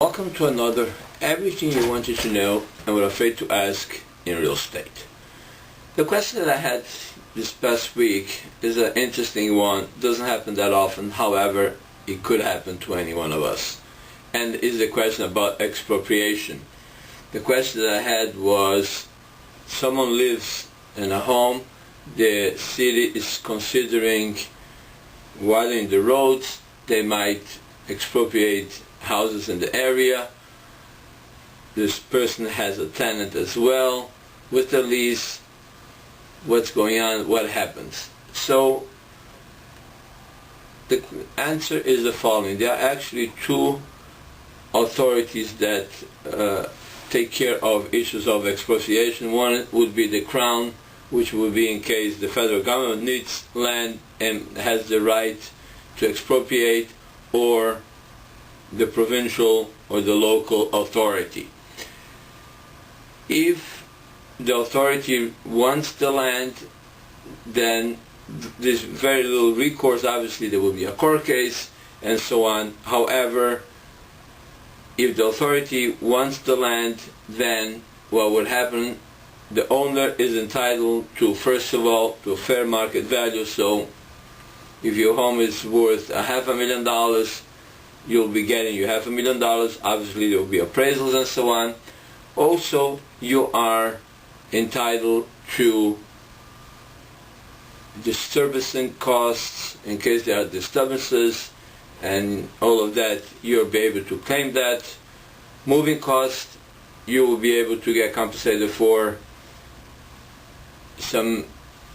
Welcome to another Everything You Wanted to Know and Were Afraid to Ask in Real Estate. The question that I had this past week is an interesting one. Doesn't happen that often, however, it could happen to any one of us. And is the question about expropriation. The question that I had was, someone lives in a home, the city is considering widening the roads, they might expropriate houses in the area. This person has a tenant as well with the lease. What's going on? What happens? So the answer is the following. There are actually two authorities that take care of issues of expropriation. One would be the Crown, which would be in case the federal government needs land and has the right to expropriate, or the provincial or the local authority. If the authority wants the land, then there's very little recourse. Obviously there will be a court case and so on. However, if the authority wants the land, then what would happen, the owner is entitled to, first of all, to a fair market value. So if your home is worth $500,000, you'll be getting your $500,000. Obviously there will be appraisals and so on. Also, you are entitled to disturbance costs in case there are disturbances and all of that. You'll be able to claim that. Moving costs, you will be able to get compensated for. Some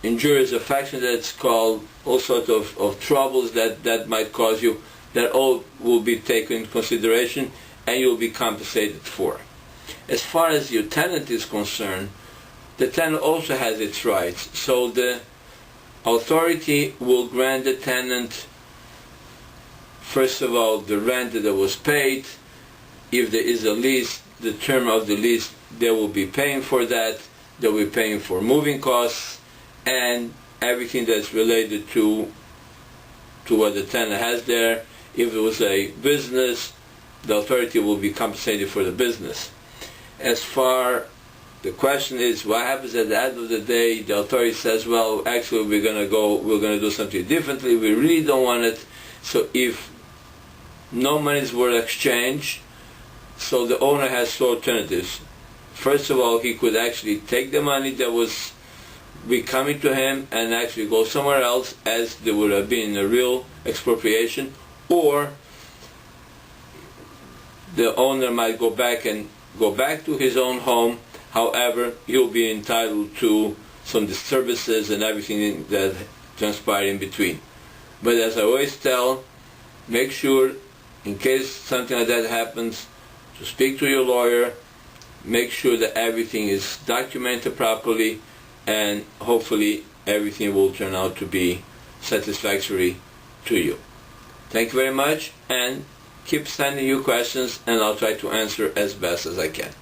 injurious affection, that's called, all sorts of troubles that might cause you, that all will be taken into consideration and you'll be compensated for. As far as your tenant is concerned, the tenant also has its rights. So the authority will grant the tenant, first of all, the rent that was paid. If there is a lease, the term of the lease, they will be paying for that. They'll be paying for moving costs and everything that's related to what the tenant has there. If it was a business, the authority will be compensated for the business. As far the question is, what happens at the end of the day? The authority says, well, actually we're going to do something differently. We really don't want it. So if no monies were exchanged, so the owner has two alternatives. First of all, he could actually take the money that was coming to him and actually go somewhere else, as there would have been a real expropriation. Or the owner might go back to his own home. However, he'll be entitled to some disturbances and everything that transpired in between. But as I always tell, make sure, in case something like that happens, to speak to your lawyer. Make sure that everything is documented properly, and hopefully everything will turn out to be satisfactory to you. Thank you very much, and keep sending your questions and I'll try to answer as best as I can.